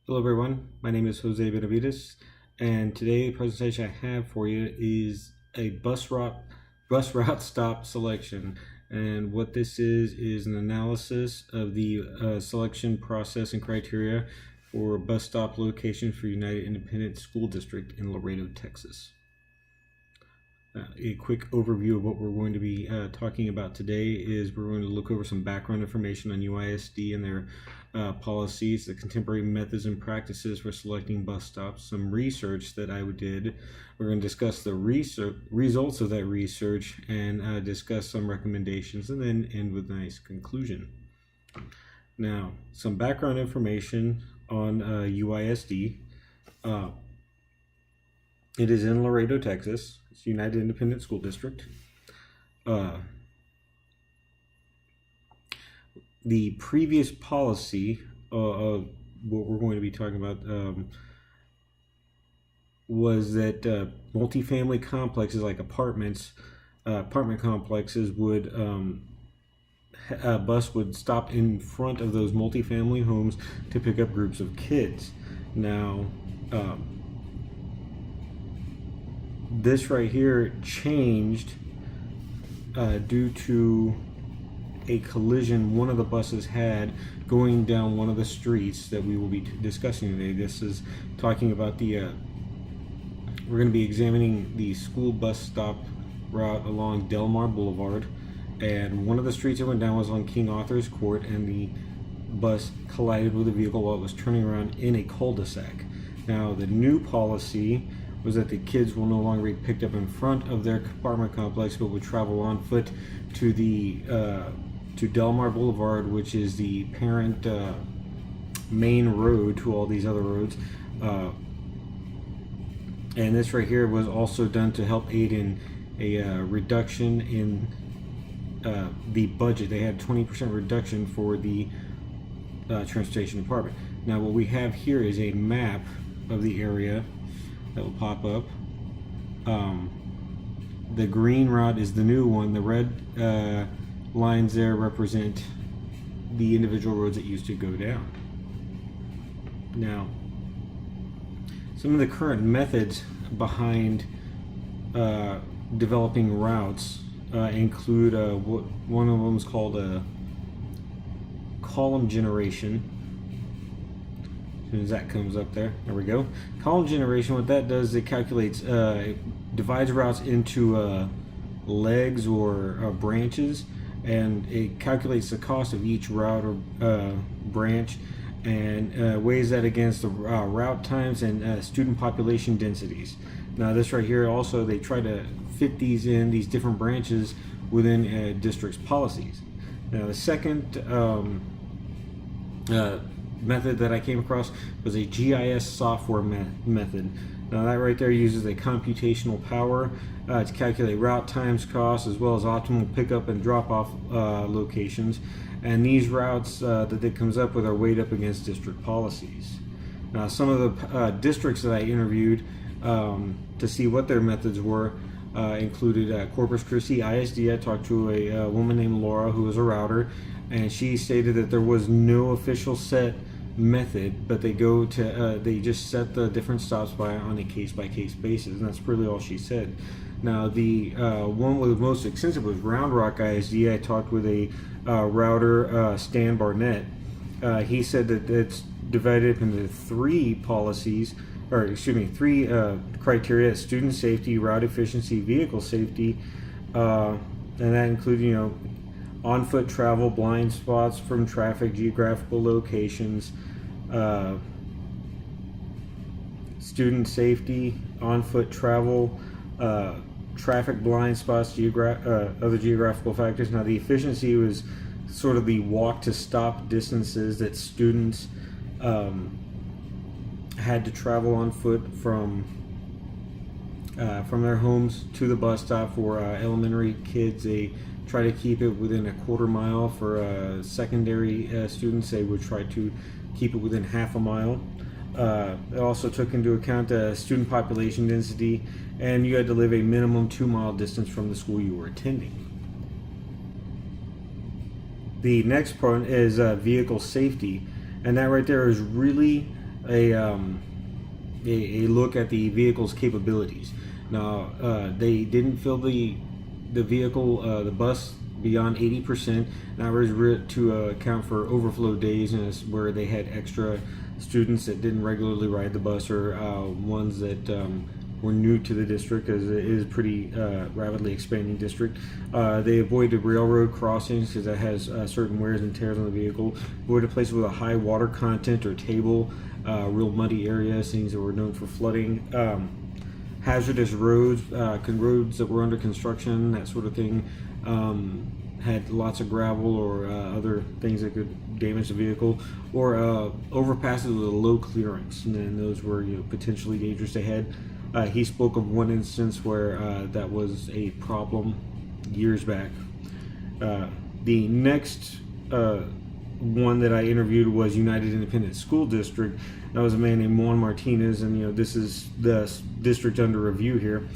Hello everyone, my name is Jose Benavides, and today the presentation I have for you is a bus route stop selection. And what this is an analysis of the selection process and criteria for bus stop location for United Independent School District in Laredo, Texas. A quick overview of what we're going to be talking about today is we're going to look over some background information on UISD and their policies, the contemporary methods and practices for selecting bus stops, some research that I did. We're going to discuss the results of that research and discuss some recommendations, and then end with a nice conclusion. Now, some background information on UISD. It is in Laredo, Texas. It's United Independent School District. The previous policy of what we're going to be talking about was that multifamily complexes like apartment complexes would a bus would stop in front of those multifamily homes to pick up groups of kids. Now, this right here changed due to a collision one of the buses had going down one of the streets that we will be discussing today. This is talking about we're going to be examining the school bus stop route along Delmar Boulevard, and one of the streets that went down was on King Arthur's Court, and the bus collided with a vehicle while it was turning around in a cul-de-sac. Now, the new policy was that the kids will no longer be picked up in front of their apartment complex, but would travel on foot to the to Delmar Boulevard, which is the parent main road to all these other roads. And this right here was also done to help aid in a reduction in the budget. They had 20% reduction for the transportation department. Now, what we have here is a map of the area that will pop up. The green route is the new one. The red lines there represent the individual roads that used to go down. Now, some of the current methods behind developing routes include one of them is called a column generation. As soon as that comes up there we go. Column generation, what that does, it calculates, it divides routes into legs or branches, and it calculates the cost of each route or branch, and weighs that against the route times and student population densities. Now, this right here also, they try to fit these different branches within district's policies. Now, the second method that I came across was a GIS software method. Now, that right there uses a computational power to calculate route times, costs, as well as optimal pickup and drop-off locations. And these routes that it comes up with are weighed up against district policies. Now, some of the districts that I interviewed to see what their methods were included Corpus Christi ISD. I talked to a woman named Laura who was a router, and she stated that there was no official set method, but they just set the different stops on a case-by-case basis, and that's really all she said. Now, the one with the most extensive was Round Rock ISD. I talked with a router, Stan Barnett. He said that it's divided into three criteria: student safety, route efficiency, vehicle safety, and that includes, on-foot travel, blind spots from traffic, geographical locations, student safety, on-foot travel, traffic blind spots, other geographical factors. Now, the efficiency was sort of the walk-to-stop distances that students had to travel on foot from their homes to the bus stop. For elementary kids, they try to keep it within a quarter mile. For secondary students, they would try to keep it within half a mile. It also took into account student population density, and you had to live a minimum 2-mile distance from the school you were attending. The next part is vehicle safety, and that right there is really a look at the vehicle's capabilities. Now, they didn't fill the vehicle, the bus, beyond 80%. That was to account for overflow days, and where they had extra students that didn't regularly ride the bus, or ones that were new to the district, as it is a pretty rapidly expanding district. They avoided railroad crossings because that has certain wears and tears on the vehicle. Avoided places with a high water content or table, real muddy areas, things that were known for flooding. Hazardous roads, roads that were under construction, that sort of thing. Had lots of gravel or other things that could damage the vehicle, or overpasses with a low clearance, and then those were potentially dangerous ahead. He spoke of one instance where that was a problem years back. The next one that I interviewed was United Independent School District. That was a man named Juan Martinez, and this is the district under review here.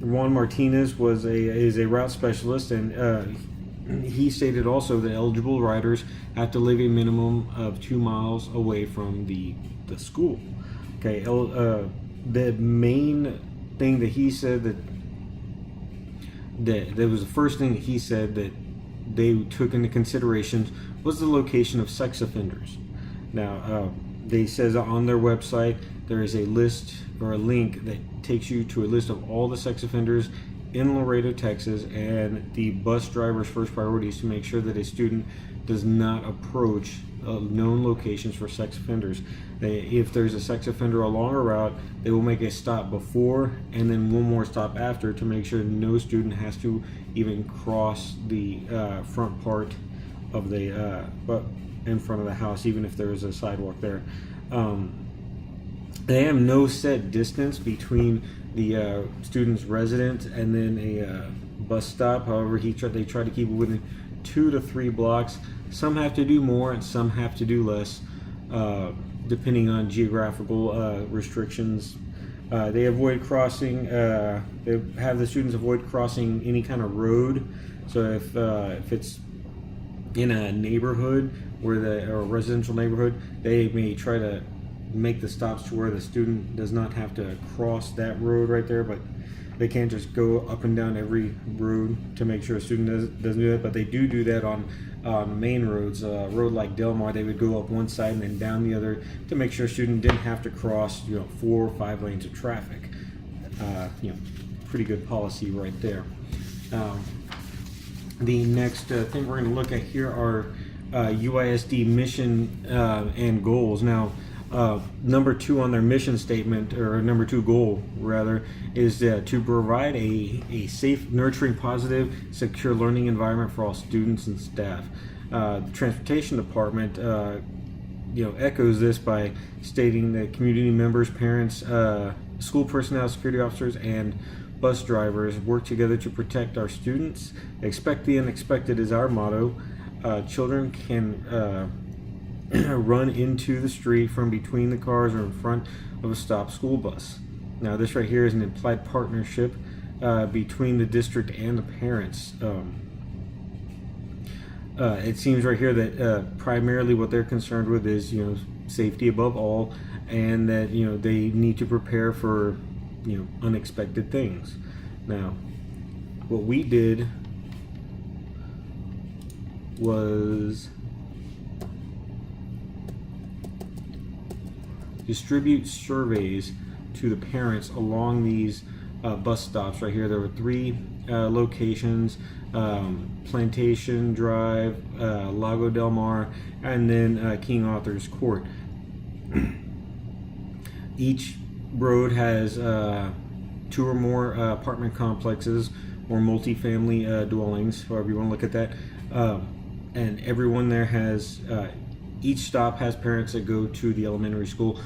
Juan Martinez is a route specialist, and he stated also that eligible riders have to live a minimum of 2 miles away from the school. Okay, the main thing that he said that was the first thing that he said that they took into consideration was the location of sex offenders. Now, they says on their website there is a list or a link that takes you to a list of all the sex offenders in Laredo, Texas, and the bus driver's first priority is to make sure that a student does not approach known locations for sex offenders. If there's a sex offender along a route, they will make a stop before and then one more stop after to make sure no student has to even cross the front part of the in front of the house, even if there is a sidewalk there. They have no set distance between the student's residence and then a bus stop. However, they try to keep it within 2 to 3 blocks. Some have to do more and some have to do less, depending on geographical restrictions. They avoid crossing. They have the students avoid crossing any kind of road. So if it's in a neighborhood or a residential neighborhood, they may try to make the stops to where the student does not have to cross that road right there, but they can't just go up and down every road to make sure a student doesn't do that. But they do that on main roads. A road like Del Mar, they would go up one side and then down the other to make sure a student didn't have to cross 4 or 5 lanes of traffic. Pretty good policy right there. The next thing we're going to look at here are UISD mission and goals. Now, number 2 on their mission statement, or number 2 goal rather, is to provide a safe, nurturing, positive, secure learning environment for all students and staff. The transportation department echoes this by stating that community members, parents, school personnel, security officers, and bus drivers work together to protect our students. Expect the unexpected is our motto. Children can run into the street from between the cars or in front of a stopped school bus. Now, this right here is an implied partnership between the district and the parents. It seems right here that primarily what they're concerned with is safety above all, and that they need to prepare for unexpected things. Now, what we did was distribute surveys to the parents along these bus stops right here. There were 3 locations: Plantation Drive, Lago Del Mar, and then King Arthur's Court. Each road has 2 or more apartment complexes or multifamily dwellings, however you want to look at that, and everyone there has each stop has parents that go to the elementary school,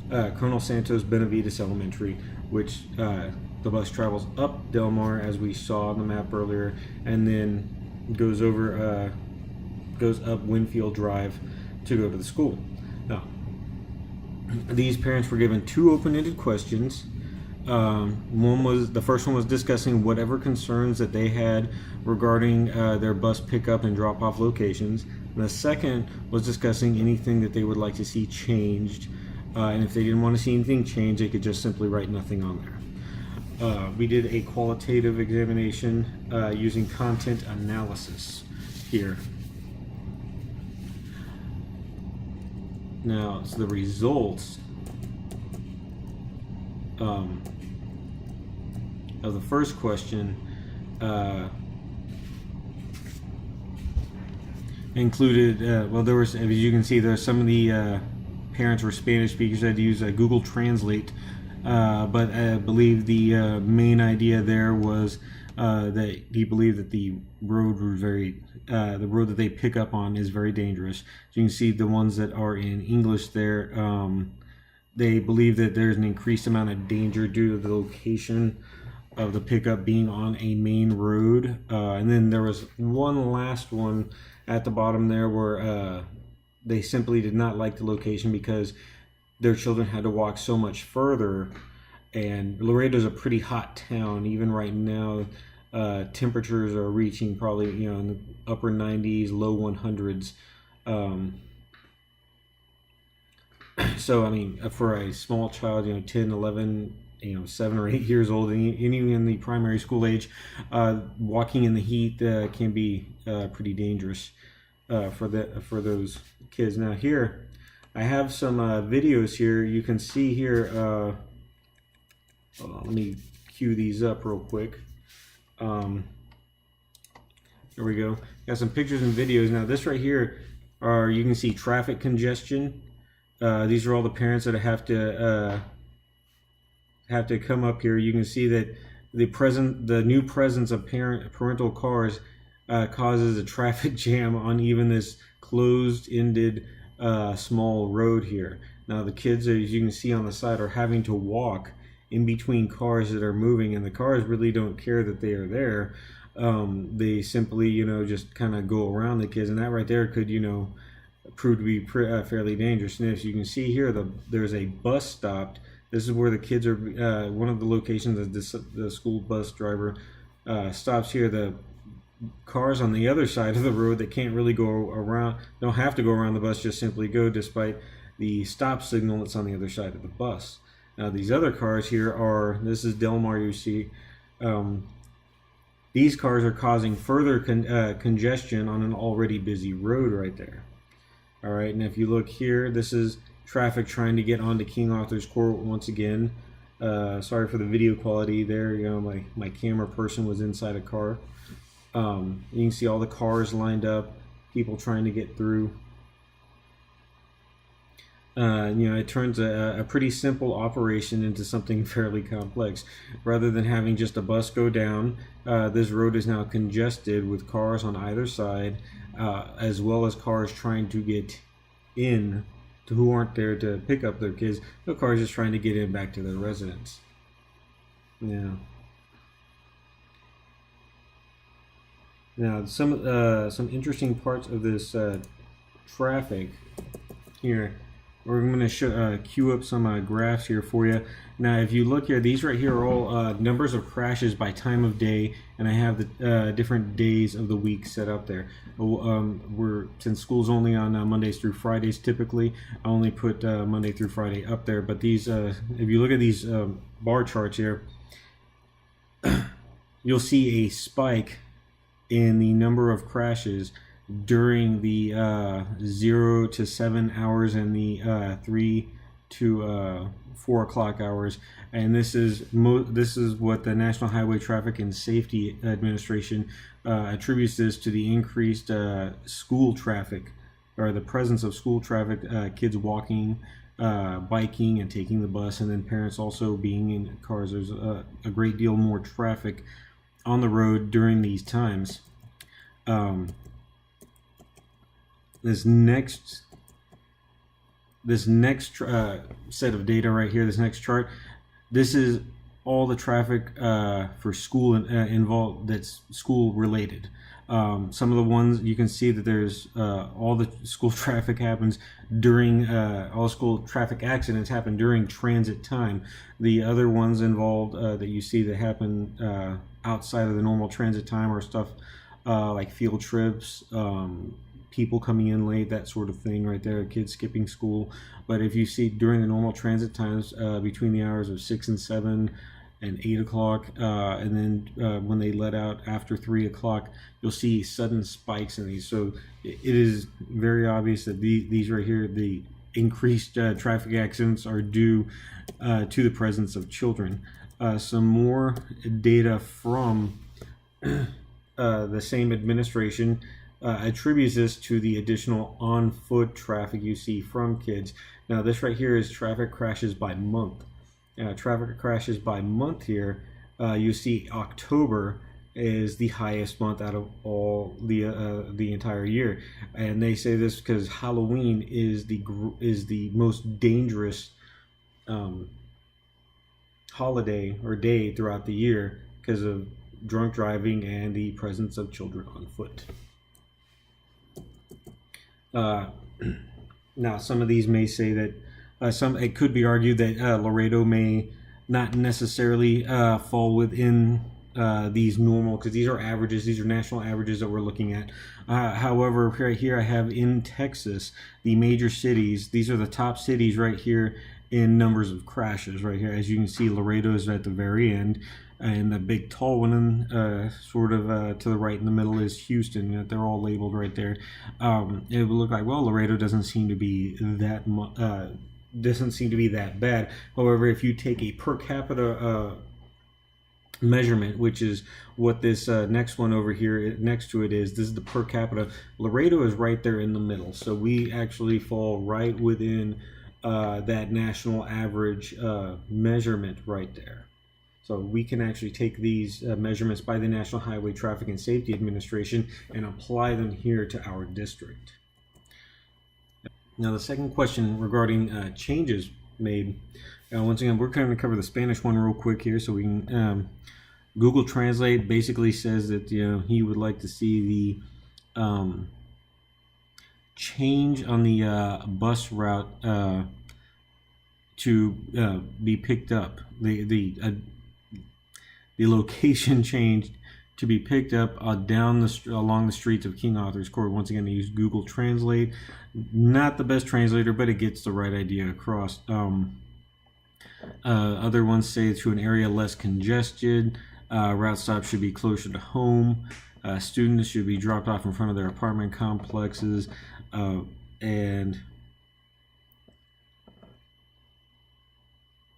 Colonel Santos Benavides Elementary, which the bus travels up Del Mar, as we saw on the map earlier, and then goes up Winfield Drive to go to the school. Now, these parents were given 2 open-ended questions. The first one was discussing whatever concerns that they had regarding their bus pickup and drop-off locations. And the second was discussing anything that they would like to see changed. And if they didn't want to see anything changed, they could just simply write nothing on there. We did a qualitative examination using content analysis here. Now, so the results of the first question included, well, there was, as you can see, there some of the parents were Spanish speakers. I had to use Google Translate, but I believe the main idea there was that he believed that the road was the road that they pick up on is very dangerous. So you can see the ones that are in English there, they believe that there's an increased amount of danger due to the location of the pickup being on a main road. And then there was one last one at the bottom there where they simply did not like the location because their children had to walk so much further. And Laredo's a pretty hot town. Even right now, temperatures are reaching probably, you know, in the upper 90s, low 100s. So, I mean, for a small child, you know, 10, 11, you know, 7 or 8 years old, and even in the primary school age, walking in the heat can be pretty dangerous for those kids. Now here, I have some videos here. You can see here, hold on, let me cue these up real quick. There we go. Got some pictures and videos. Now this right here are, you can see traffic congestion. These are all the parents that have to come up here. You can see that the new presence of parental cars causes a traffic jam on even this closed-ended small road here. Now the kids, as you can see on the side, are having to walk in between cars that are moving, and the cars really don't care that they are there. They simply, you know, just kind of go around the kids, and that right there could, you know, prove to be fairly dangerous. And as you can see here, there's a bus stopped. This is where the kids are, one of the locations that the school bus driver stops here. The cars on the other side of the road that can't really go around, don't have to go around the bus, just simply go despite the stop signal that's on the other side of the bus. Now these other cars here are, this is Del Mar, you see, these cars are causing further congestion on an already busy road right there. All right, and if you look here, this is traffic trying to get onto King Arthur's Court once again. Sorry for the video quality there. You know, my camera person was inside a car. You can see all the cars lined up, people trying to get through. You know, it turns a pretty simple operation into something fairly complex. Rather than having just a bus go down, this road is now congested with cars on either side, as well as cars trying to get in who aren't there to pick up their kids. The cars just trying to get in back to their residence. Yeah. Now some interesting parts of this traffic here. We're going to queue up some graphs here for you. Now, if you look here, these right here are all numbers of crashes by time of day, and I have the different days of the week set up there. Since school's only on Mondays through Fridays, typically, I only put Monday through Friday up there. But these, if you look at these bar charts here, you'll see a spike in the number of crashes during the 0 to 7 hours and the 3 to 4 o'clock hours, and this is what the National Highway Traffic and Safety Administration attributes this to: the increased school traffic, or the presence of school traffic, kids walking, biking, and taking the bus, and then parents also being in cars. There's a great deal more traffic on the road during these times. This next set of data right here, this next chart, this is all the traffic for school involved that's school related. Some of the ones you can see that there's all the school traffic happens during all school traffic accidents happen during transit time. The other ones involved that you see that happen outside of the normal transit time are stuff like field trips, people coming in late, that sort of thing right there, kids skipping school. But if you see during the normal transit times between the hours of 6 and 7 and 8 o'clock, and then when they let out after 3 o'clock, you'll see sudden spikes in these. So it is very obvious that these right here, the increased traffic accidents, are due to the presence of children. Some more data from the same administration attributes this to the additional on-foot traffic you see from kids. Now this right here is traffic crashes by month. Traffic crashes by month here, you see October is the highest month out of all the entire year, and they say this because Halloween is the most dangerous holiday or day throughout the year because of drunk driving and the presence of children on foot. Now, some of these may say that it could be argued that Laredo may not necessarily fall within these normal, because these are averages, these are national averages that we're looking at. However, right here I have in Texas, the major cities, these are the top cities right here in numbers of crashes right here. As you can see, Laredo is at the very end, and the big tall one sort of to the right in the middle is Houston. They're all labeled right there. It would look like, well, Laredo doesn't seem to be that bad. However, if you take a per capita measurement, which is what this next one over here next to it is, this is the per capita. Laredo is right there in the middle, so we actually fall right within that national average measurement right there. So we can actually take these measurements by the National Highway Traffic and Safety Administration and apply them here to our district. Now the second question regarding changes made, once again, we're going to cover the Spanish one real quick here, so we can Google Translate basically says that he would like to see the change on the bus route to be picked up, the location changed to be picked up along the streets of King Arthur's Court. Once again, I use Google Translate. Not the best translator, but it gets the right idea across. Other ones say to an area less congested. Route stops should be closer to home. Students should be dropped off in front of their apartment complexes. And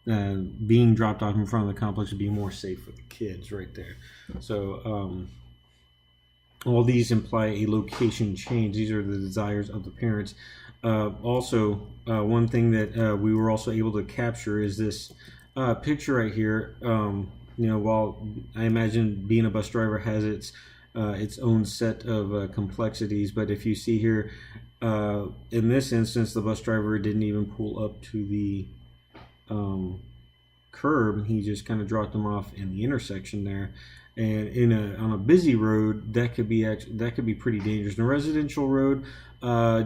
being dropped off in front of the complex would be more safe for the kids right there. So all these imply a location change. These are the desires of the parents. Also, one thing that we were also able to capture is this picture right here. While I imagine being a bus driver has its own set of complexities, but if you see here, in this instance, the bus driver didn't even pull up to the curb. He just kind of dropped them off in the intersection there, and on a busy road that could be pretty dangerous. In a residential road,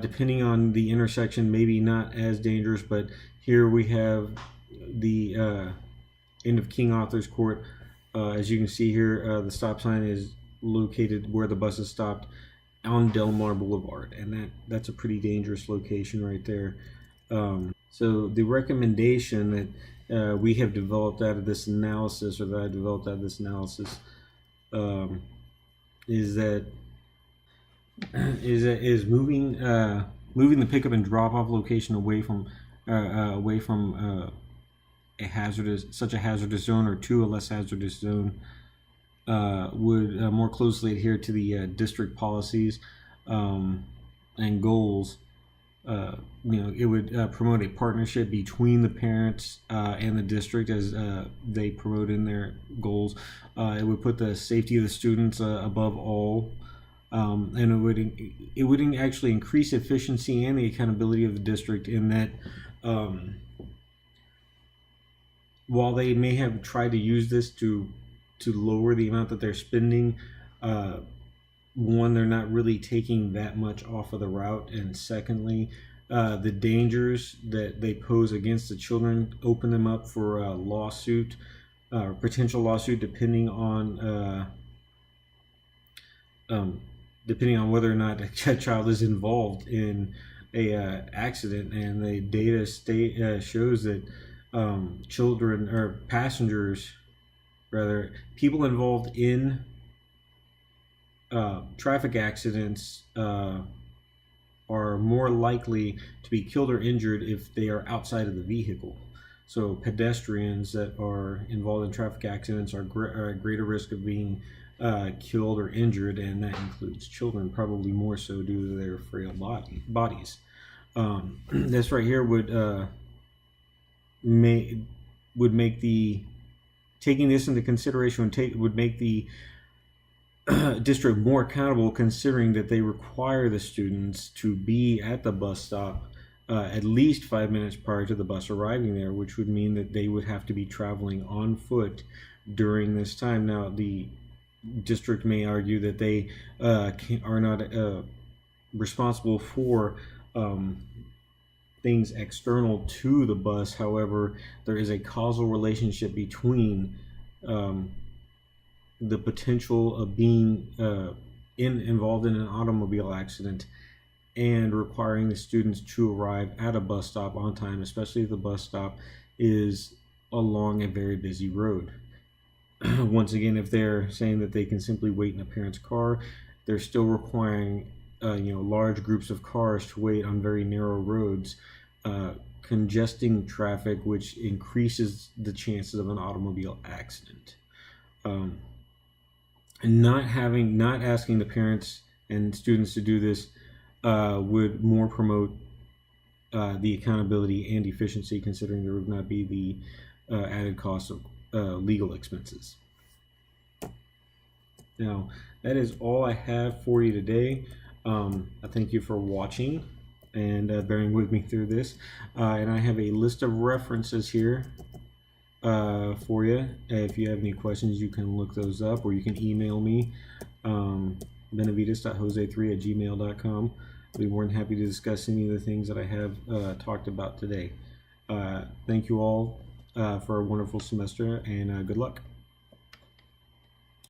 depending on the intersection, maybe not as dangerous, but here we have the end of King Arthur's Court. As you can see here, the stop sign is located where the bus is stopped on Del Mar Boulevard, and that's a pretty dangerous location right there. So the recommendation that we have developed out of this analysis, or that I developed out of this analysis, is moving the pickup and drop off location away from such a hazardous zone, or to a less hazardous zone, would more closely adhere to the district policies and goals. It would promote a partnership between the parents and the district, as they promote in their goals. It would put the safety of the students above all, and it would actually increase efficiency and the accountability of the district, in that while they may have tried to use this to lower the amount that they're spending, one, they're not really taking that much off of the route, and secondly, the dangers that they pose against the children open them up for a lawsuit, potential lawsuit, depending on depending on whether or not a child is involved in a accident, and the data shows that children or passengers, rather people involved in traffic accidents are more likely to be killed or injured if they are outside of the vehicle. So pedestrians that are involved in traffic accidents are at greater risk of being killed or injured, and that includes children, probably more so due to their frail bodies. This right here would make the taking this into consideration would make the district more accountable, considering that they require the students to be at the bus stop at least 5 minutes prior to the bus arriving there, which would mean that they would have to be traveling on foot during this time. Now, the district may argue that they are not responsible for things external to the bus. However, there is a causal relationship between the potential of being involved in an automobile accident and requiring the students to arrive at a bus stop on time, especially if the bus stop is along a very busy road. Once again, if they're saying that they can simply wait in a parent's car, they're still requiring large groups of cars to wait on very narrow roads, congesting traffic, which increases the chances of an automobile accident. Not asking the parents and students to do this would more promote the accountability and efficiency, considering there would not be the added cost of legal expenses. Now, that is all I have for you today. I thank you for watching and bearing with me through this. And I have a list of references here for you. If you have any questions, you can look those up, or you can email me, benavides.jose3@gmail.com. I'll be more than happy to discuss any of the things that I have talked about today. Thank you all for a wonderful semester, and good luck.